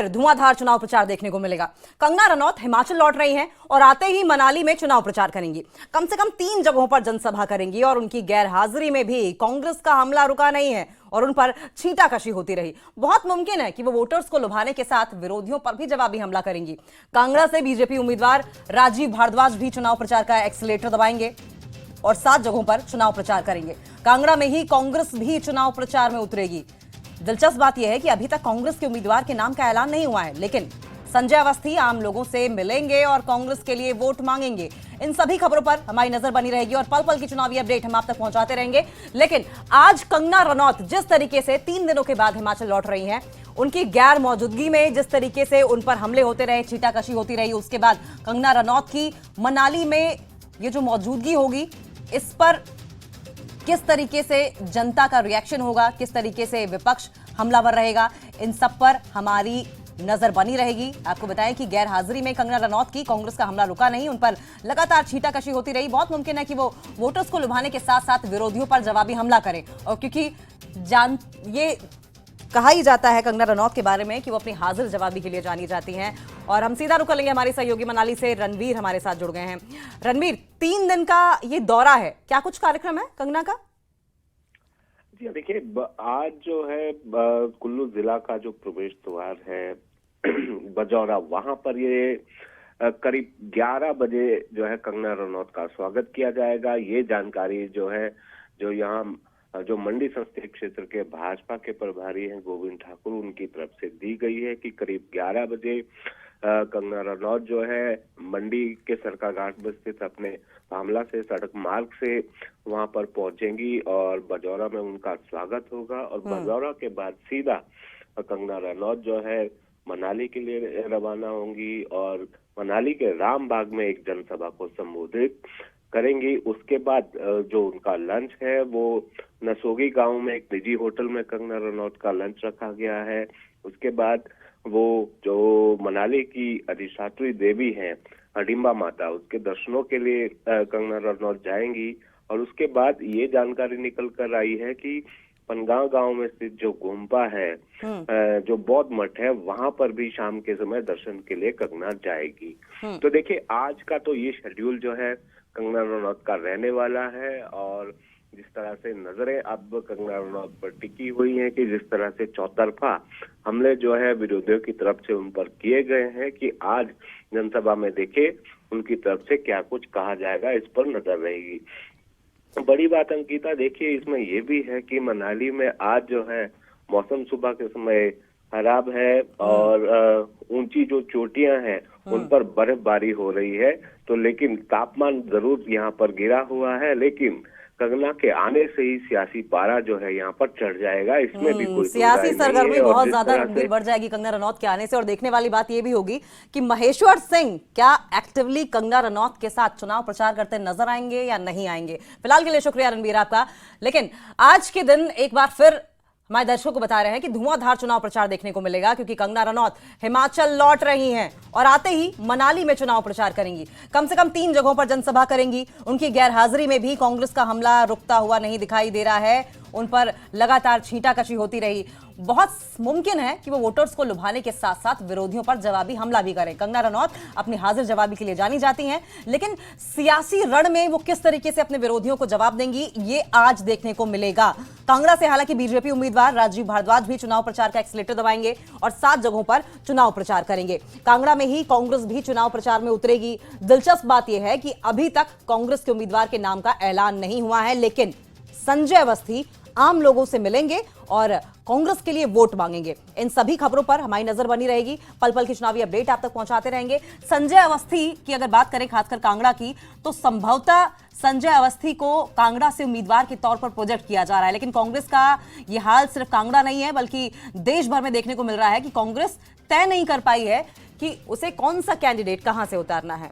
धुआंधार चुनाव प्रचार देखने को मिलेगा। कंगना रनौत हिमाचल लौट रही हैं और आते ही मनाली में चुनाव प्रचार करेंगी। कम से कम 3 जगहों पर जनसभा करेंगी और उनकी गैर हाजिरी में भी कांग्रेस का हमला रुका नहीं है और उन पर छींटाकशी होती रही। बहुत मुमकिन है कि वो वोटर्स को लुभाने के साथ विरोधियों पर भी जवाबी हमला करेंगी। कांगड़ा से बीजेपी उम्मीदवार राजीव भारद्वाज भी चुनाव प्रचार का एक्सीलेटर दबाएंगे और 7 जगहों पर चुनाव प्रचार करेंगे। कांगड़ा में ही कांग्रेस भी चुनाव प्रचार में उतरेगी। दिलचस्प बात यह है कि अभी तक कांग्रेस के उम्मीदवार के नाम का ऐलान नहीं हुआ है, लेकिन संजय अवस्थी आम लोगों से मिलेंगे और कांग्रेस के लिए वोट मांगेंगे। इन सभी खबरों पर हमारी नजर बनी रहेगी और पल पल की चुनावी अपडेट हम आप तक पहुंचाते रहेंगे। लेकिन आज कंगना रनौत जिस तरीके से 3 दिनों के बाद हिमाचल लौट रही हैं, उनकी गैर मौजूदगी में जिस तरीके से उन पर हमले होते रहे, छींटाकशी होती रही, उसके बाद कंगना रनौत की मनाली में ये जो मौजूदगी होगी, इस पर किस तरीके से जनता का रिएक्शन होगा, किस तरीके से विपक्ष हमलावर रहेगा, इन सब पर हमारी नजर बनी रहेगी। आपको बताएं कि गैर हाजिरी में कंगना रनौत की कांग्रेस का हमला रुका नहीं, उन पर लगातार छींटाकशी होती रही। बहुत मुमकिन है कि वो वोटर्स को लुभाने के साथ साथ विरोधियों पर जवाबी हमला करें। और क्योंकि ये कहा ही जाता है कंगना रनौत के बारे में कि वो अपनी हाजिर जवाबी के लिए जानी जाती हैं। और हम सीधा रुख करेंगे, हमारे सहयोगी मनाली से रणवीर हमारे साथ जुड़ गए हैं। रणवीर, 3 दिन का ये दौरा है, क्या कुछ कार्यक्रम है कंगना का? जी देखिए, आज जो है कुल्लू जिला का जो प्रवेश द्वार है बजौरा, वहां पर ये करीब 11 बजे जो है कंगना रनौत का स्वागत किया जाएगा। ये जानकारी जो है, जो यहाँ जो मंडी संसदीय क्षेत्र के भाजपा के प्रभारी हैं गोविंद ठाकुर, उनकी तरफ से दी गई है कि करीब 11 बजे कंगना रनौत जो है मंडी के सरकाघाट में स्थित अपने मामला से सड़क मार्ग से वहां पर पहुंचेंगी और बजौरा में उनका स्वागत होगा। और बजौरा के बाद सीधा कंगना रनौत जो है मनाली के लिए रवाना होंगी और मनाली के रामबाग में एक जनसभा को संबोधित करेंगी। उसके बाद जो उनका लंच है वो नसोगी गांव में एक निजी होटल में कंगना रनौत का लंच रखा गया है। उसके बाद वो जो मनाली की अधिष्ठात्री देवी हैं हडिम्बा माता, उसके दर्शनों के लिए कंगना रनौत जाएंगी। और उसके बाद ये जानकारी निकल कर आई है कि पनगांव गांव में स्थित जो गोम्पा है, जो बौद्ध मठ है, वहां पर भी शाम के समय दर्शन के लिए कंगना जाएगी। तो देखिए, आज का तो ये शेड्यूल जो है कंगना रनौत का रहने वाला है। और जिस तरह से नजरें अब कंगना रनौत पर टिकी हुई हैं कि जिस तरह से चौतरफा हमले जो है विरोधियों की तरफ से उन पर किए गए हैं, कि आज जनसभा में देखे उनकी तरफ से क्या कुछ कहा जाएगा, इस पर नजर रहेगी। बड़ी बात अंकिता, देखिए इसमें यह भी है कि मनाली में आज जो है मौसम सुबह के समय खराब है और ऊंची जो चोटियां हैं उन पर बर्फबारी हो रही है। तो लेकिन तापमान जरूर यहाँ पर गिरा हुआ है, लेकिन कंगना के आने से ही सियासी पारा जो है यहाँ पर चढ़ जाएगा, इसमें भी कोई सियासी सरगर्मी बहुत ज्यादा बढ़ जाएगी कंगना रनौत के आने से। और देखने वाली बात ये भी होगी कि महेश्वर सिंह क्या एक्टिवली कंगना रनौत के साथ चुनाव प्रचार करते नजर आएंगे या नहीं आएंगे। फिलहाल के लिए शुक्रिया रणवीर आपका। लेकिन आज के दिन एक बार फिर हमारे दर्शकों को बता रहे हैं कि धुआंधार चुनाव प्रचार देखने को मिलेगा, क्योंकि कंगना रनौत हिमाचल लौट रही हैं और आते ही मनाली में चुनाव प्रचार करेंगी। कम से कम 3 जगहों पर जनसभा करेंगी। उनकी गैर हाजिरी में भी कांग्रेस का हमला रुकता हुआ नहीं दिखाई दे रहा है, उन पर लगातार छींटाकशी होती रही। बहुत मुमकिन है कि वो वोटर्स को लुभाने के साथ साथ विरोधियों पर जवाबी हमला भी करें। कंगना रनौत अपनी हाजिर जवाबी के लिए जानी जाती हैं, लेकिन सियासी रण में वो किस तरीके से अपने विरोधियों को जवाब देंगी, ये आज देखने को मिलेगा। कांगड़ा से हालांकि बीजेपी उम्मीदवार राजीव भारद्वाज भी चुनाव प्रचार का एक्सीलेटर दबाएंगे और 7 जगहों पर चुनाव प्रचार करेंगे। कांगड़ा में ही कांग्रेस भी चुनाव प्रचार में उतरेगी। दिलचस्प बात यह है कि अभी तक कांग्रेस के उम्मीदवार के नाम का ऐलान नहीं हुआ है, लेकिन संजय अवस्थी आम लोगों से मिलेंगे और कांग्रेस के लिए वोट मांगेंगे। इन सभी खबरों पर हमारी नजर बनी रहेगी, पल पल की चुनावी अपडेट आप तक पहुंचाते रहेंगे। संजय अवस्थी की अगर बात करें खासकर कांगड़ा की, तो संभवतः संजय अवस्थी को कांगड़ा से उम्मीदवार के तौर पर प्रोजेक्ट किया जा रहा है। लेकिन कांग्रेस का यह हाल सिर्फ कांगड़ा नहीं है, बल्कि देश भर में देखने को मिल रहा है कि कांग्रेस तय नहीं कर पाई है कि उसे कौन सा कैंडिडेट कहां से उतारना है।